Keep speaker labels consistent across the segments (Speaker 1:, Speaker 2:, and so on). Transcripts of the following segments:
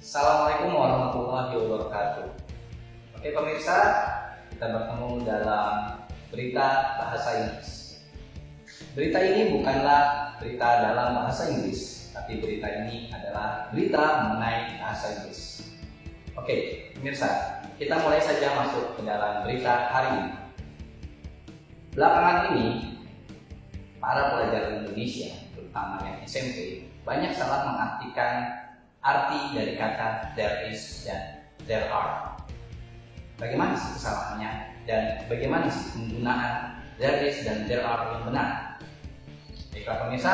Speaker 1: Assalamualaikum warahmatullahi wabarakatuh. Oke pemirsa, kita bertemu dalam berita bahasa Inggris. Berita ini bukanlah berita dalam bahasa Inggris, tapi berita ini adalah berita mengenai bahasa Inggris. Oke pemirsa, kita mulai saja masuk ke dalam berita hari ini. Belakangan ini, para pelajar Indonesia, terutama yang SMP, banyak salah mengartikan arti dari kata there is dan there are. Bagaimana sih kesalahannya dan bagaimana sih penggunaan there is dan there are yang benar? Baiklah pemirsa,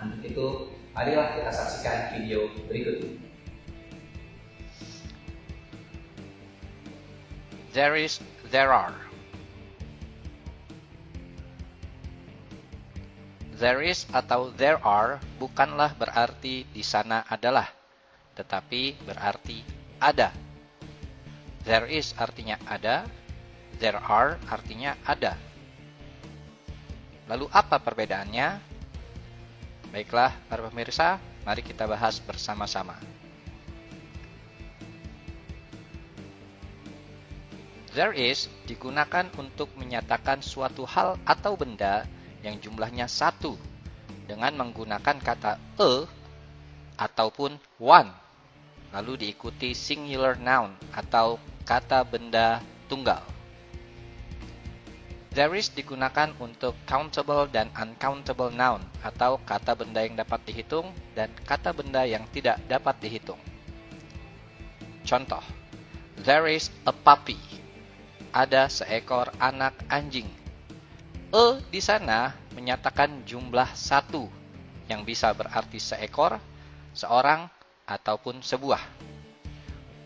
Speaker 1: untuk itu marilah kita saksikan video berikut ini.
Speaker 2: There is, there are. There is atau there are bukanlah berarti di sana adalah, tetapi berarti ada. There is artinya ada, there are artinya ada. Lalu apa perbedaannya? Baiklah para pemirsa, mari kita bahas bersama-sama. There is digunakan untuk menyatakan suatu hal atau benda yang jumlahnya satu dengan menggunakan kata a ataupun one, lalu diikuti singular noun atau kata benda tunggal. There is digunakan untuk countable dan uncountable noun atau kata benda yang dapat dihitung dan kata benda yang tidak dapat dihitung. Contoh, there is a puppy. Ada seekor anak anjing. A di sana menyatakan jumlah satu yang bisa berarti seekor, seorang, ataupun sebuah.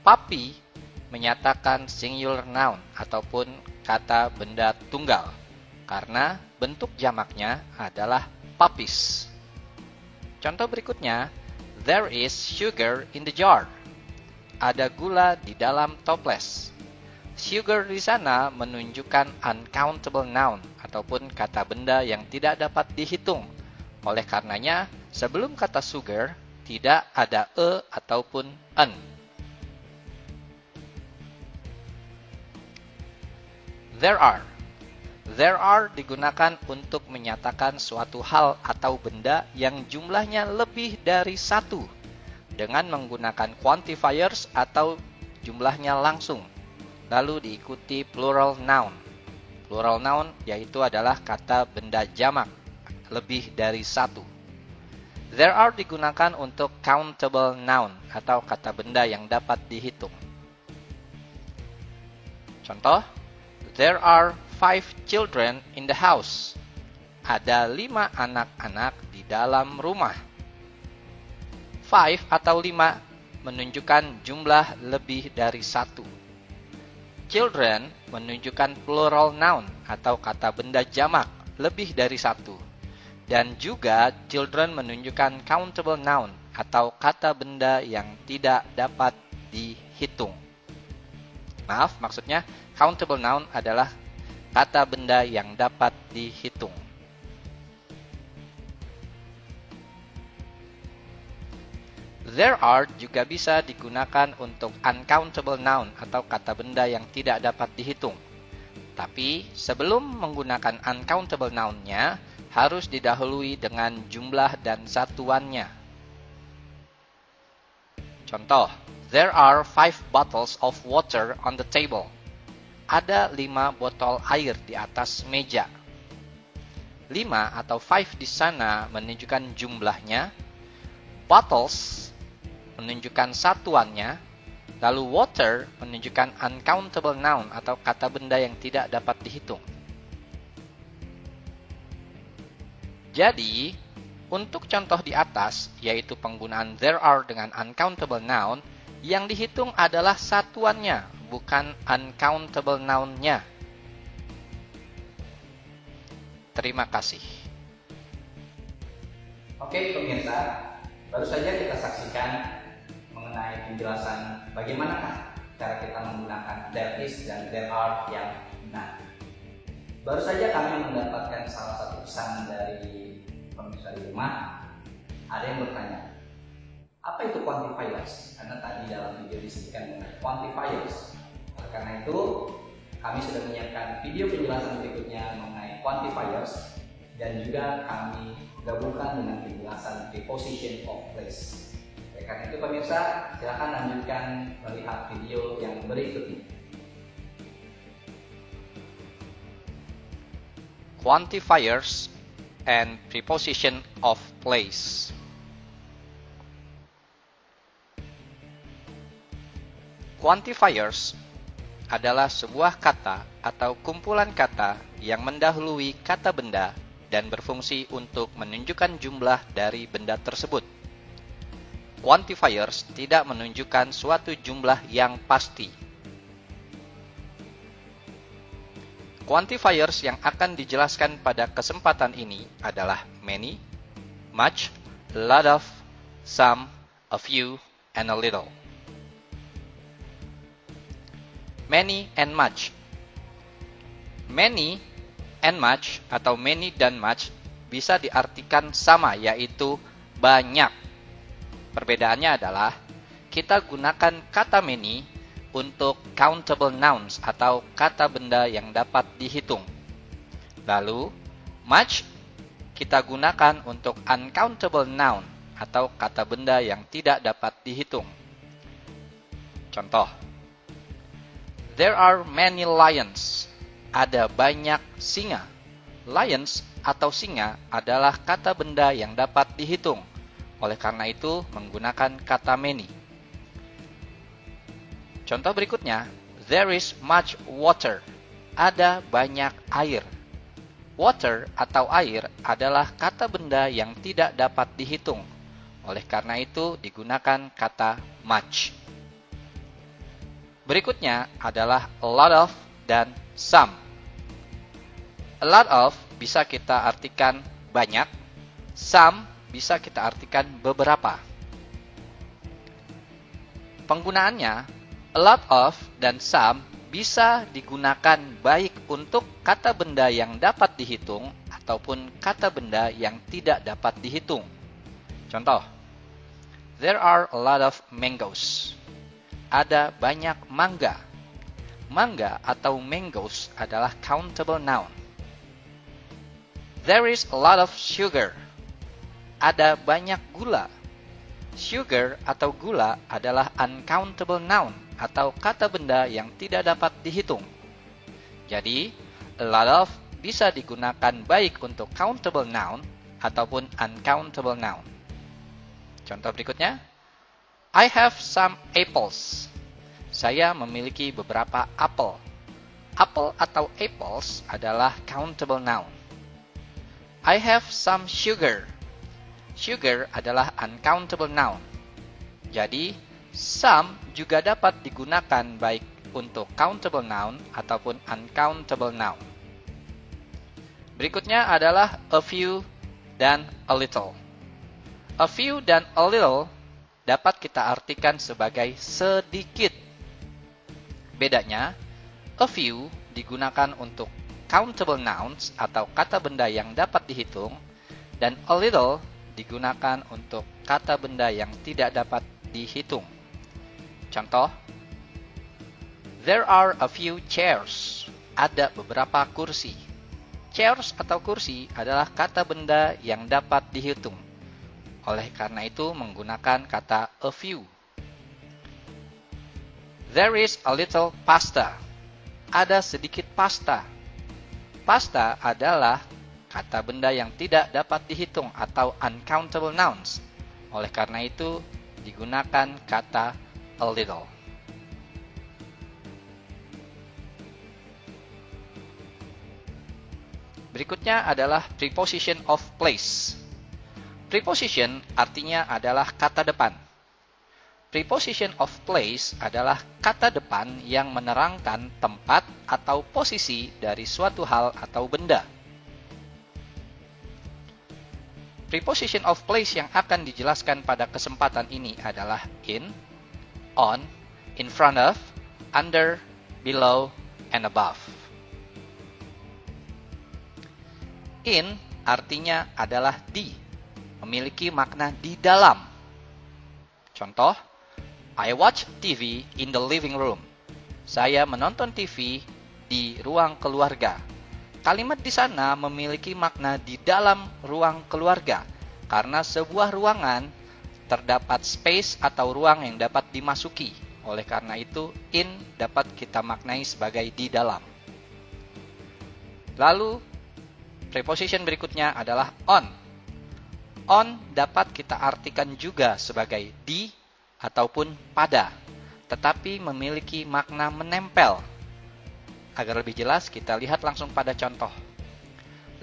Speaker 2: Puppy menyatakan singular noun ataupun kata benda tunggal karena bentuk jamaknya adalah puppies. Contoh berikutnya, there is sugar in the jar. Ada gula di dalam toples. Sugar di sana menunjukkan uncountable noun ataupun kata benda yang tidak dapat dihitung. Oleh karenanya, sebelum kata sugar tidak ada a ataupun an. There are. There are digunakan untuk menyatakan suatu hal atau benda yang jumlahnya lebih dari satu dengan menggunakan quantifiers atau jumlahnya langsung. Lalu diikuti plural noun. Plural noun yaitu adalah kata benda jamak, lebih dari satu. There are digunakan untuk countable noun atau kata benda yang dapat dihitung. Contoh, there are 5 children in the house. Ada 5 anak-anak di dalam rumah. 5 atau 5 menunjukkan jumlah lebih dari satu. Children menunjukkan plural noun atau kata benda jamak lebih dari satu. Dan juga children menunjukkan countable noun atau kata benda yang tidak dapat dihitung. Maaf, maksudnya countable noun adalah kata benda yang dapat dihitung. There are juga bisa digunakan untuk uncountable noun atau kata benda yang tidak dapat dihitung. Tapi sebelum menggunakan uncountable noun-nya harus didahului dengan jumlah dan satuannya. Contoh, there are 5 bottles of water on the table. Ada 5 botol air di atas meja. 5 atau 5 di sana menunjukkan jumlahnya. Bottles menunjukkan satuannya, lalu water menunjukkan uncountable noun atau kata benda yang tidak dapat dihitung. Jadi, untuk contoh di atas, yaitu penggunaan there are dengan uncountable noun, yang dihitung adalah satuannya, bukan uncountable noun-nya. Terima kasih.
Speaker 1: Oke pemirsa, baru saja kita saksikan mengenai penjelasan bagaimanakah cara kita menggunakan there is dan there are yang benar. Baru saja kami mendapatkan salah satu pesan dari pemirsa di rumah. Ada yang bertanya, Apa itu quantifiers? Karena tadi dalam video disebutkan mengenai quantifiers. Oleh karena itu, kami sudah menyiapkan video penjelasan berikutnya mengenai quantifiers dan juga kami gabungkan dengan penjelasan preposition of place. Oleh karena itu pemirsa, silakan lanjutkan melihat video yang berikut ini.
Speaker 2: Quantifiers and preposition of place. Quantifiers adalah sebuah kata atau kumpulan kata yang mendahului kata benda dan berfungsi untuk menunjukkan jumlah dari benda tersebut. Quantifiers tidak menunjukkan suatu jumlah yang pasti. Quantifiers yang akan dijelaskan pada kesempatan ini adalah many, much, a lot of, some, a few, and a little. Many and much. Many and much atau many dan much bisa diartikan sama, yaitu banyak. Perbedaannya adalah kita gunakan kata many untuk countable nouns atau kata benda yang dapat dihitung. Lalu, much kita gunakan untuk uncountable noun atau kata benda yang tidak dapat dihitung. Contoh, there are many lions. Ada banyak singa. Lions atau singa adalah kata benda yang dapat dihitung. Oleh karena itu, menggunakan kata many. Contoh berikutnya, there is much water. Ada banyak air. Water atau air adalah kata benda yang tidak dapat dihitung. Oleh karena itu, digunakan kata much. Berikutnya adalah a lot of dan some. A lot of bisa kita artikan banyak, some bisa kita artikan beberapa. Penggunaannya, a lot of dan some bisa digunakan baik untuk kata benda yang dapat dihitung ataupun kata benda yang tidak dapat dihitung. Contoh, there are a lot of mangoes. Ada banyak mangga. Mangga atau mangoes adalah countable noun. There is a lot of sugar. Ada banyak gula. Sugar atau gula adalah uncountable noun atau kata benda yang tidak dapat dihitung. Jadi, a lot of bisa digunakan baik untuk countable noun ataupun uncountable noun. Contoh berikutnya, I have some apples. Saya memiliki beberapa apel. Apel atau apples adalah countable noun. I have some sugar. Sugar adalah uncountable noun. Jadi, some juga dapat digunakan baik untuk countable noun ataupun uncountable noun. Berikutnya adalah a few dan a little. A few dan a little dapat kita artikan sebagai sedikit. Bedanya, a few digunakan untuk countable nouns atau kata benda yang dapat dihitung, dan a little digunakan untuk kata benda yang tidak dapat dihitung. Contoh, there are a few chairs. Ada beberapa kursi. Chairs atau kursi adalah kata benda yang dapat dihitung. Oleh karena itu, menggunakan kata a few. There is a little pasta. Ada sedikit pasta. Pasta adalah kata benda yang tidak dapat dihitung atau uncountable nouns. Oleh karena itu, digunakan kata a little. Berikutnya adalah preposition of place. Preposition artinya adalah kata depan. Preposition of place adalah kata depan yang menerangkan tempat atau posisi dari suatu hal atau benda. Preposition of place yang akan dijelaskan pada kesempatan ini adalah in, on, in front of, under, below, and above. In artinya adalah di, memiliki makna di dalam. Contoh, I watch TV in the living room. Saya menonton TV di ruang keluarga. Kalimat di sana memiliki makna di dalam ruang keluarga, karena sebuah ruangan terdapat space atau ruang yang dapat dimasuki. Oleh karena itu, in dapat kita maknai sebagai di dalam. Lalu, preposition berikutnya adalah on. On dapat kita artikan juga sebagai di ataupun pada, tetapi memiliki makna menempel. Agar lebih jelas, kita lihat langsung pada contoh.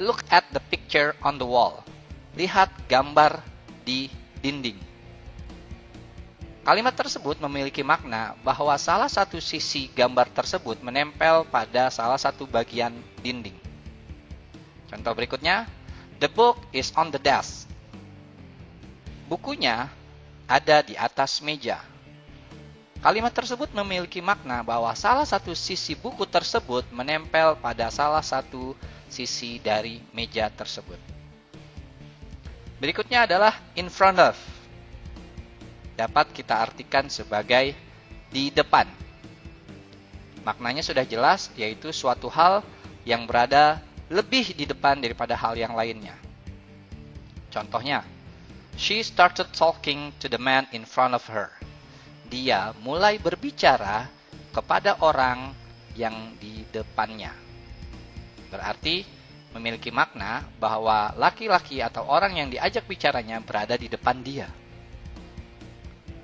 Speaker 2: Look at the picture on the wall. Lihat gambar di dinding. Kalimat tersebut memiliki makna bahwa salah satu sisi gambar tersebut menempel pada salah satu bagian dinding. Contoh berikutnya, the book is on the desk. Bukunya ada di atas meja. Kalimat tersebut memiliki makna bahwa salah satu sisi buku tersebut menempel pada salah satu sisi dari meja tersebut. Berikutnya adalah in front of. Dapat kita artikan sebagai di depan. Maknanya sudah jelas, yaitu suatu hal yang berada lebih di depan daripada hal yang lainnya. Contohnya, she started talking to the man in front of her. Dia mulai berbicara kepada orang yang di depannya. Berarti memiliki makna bahwa laki-laki atau orang yang diajak bicaranya berada di depan dia.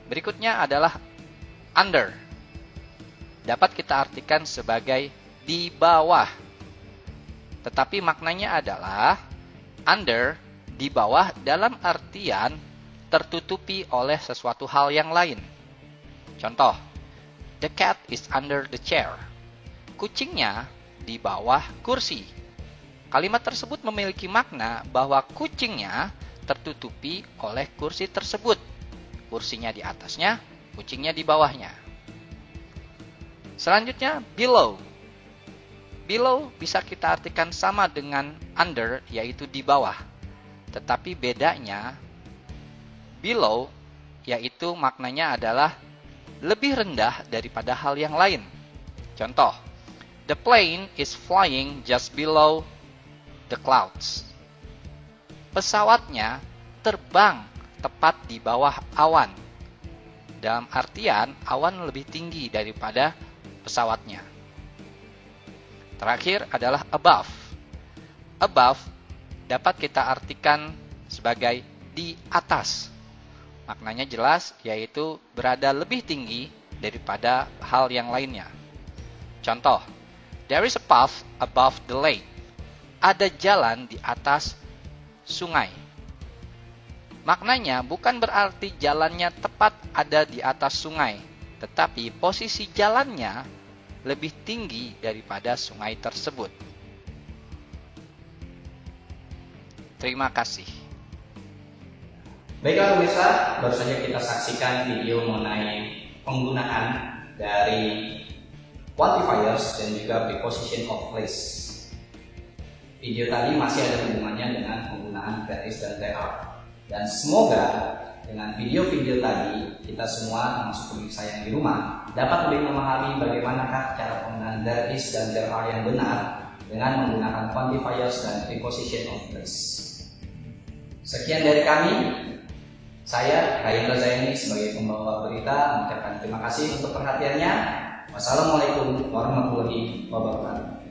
Speaker 2: Berikutnya adalah under. Dapat kita artikan sebagai di bawah. Tetapi maknanya adalah under, di bawah dalam artian tertutupi oleh sesuatu hal yang lain. Contoh, the cat is under the chair. Kucingnya di bawah kursi. Kalimat tersebut memiliki makna bahwa kucingnya tertutupi oleh kursi tersebut. Kursinya di atasnya, kucingnya di bawahnya. Selanjutnya, below. Below bisa kita artikan sama dengan under, yaitu di bawah. Tetapi bedanya, below, yaitu maknanya adalah lebih rendah daripada hal yang lain. Contoh, the plane is flying just below the clouds. Pesawatnya terbang tepat di bawah awan. Dalam artian, awan lebih tinggi daripada pesawatnya. Terakhir adalah above. Above dapat kita artikan sebagai di atas. Maknanya jelas, yaitu berada lebih tinggi daripada hal yang lainnya. Contoh, there is a path above the lake. Ada jalan di atas sungai. Maknanya bukan berarti jalannya tepat ada di atas sungai, tetapi posisi jalannya lebih tinggi daripada sungai tersebut. Terima kasih.
Speaker 1: Baiklah pemirsa, baru saja kita saksikan video mengenai penggunaan dari quantifiers dan juga preposition of place. Video tadi masih ada hubungannya dengan penggunaan there is dan there are. Dan semoga dengan video-video tadi kita semua termasuk pemirsa yang di rumah dapat lebih memahami bagaimanakah cara penggunaan there is dan there are yang benar dengan menggunakan quantifiers dan preposition of place. Sekian dari kami. Saya, Ryan Razaini, sebagai pembawa berita mengucapkan terima kasih untuk perhatiannya. Wassalamualaikum warahmatullahi wabarakatuh.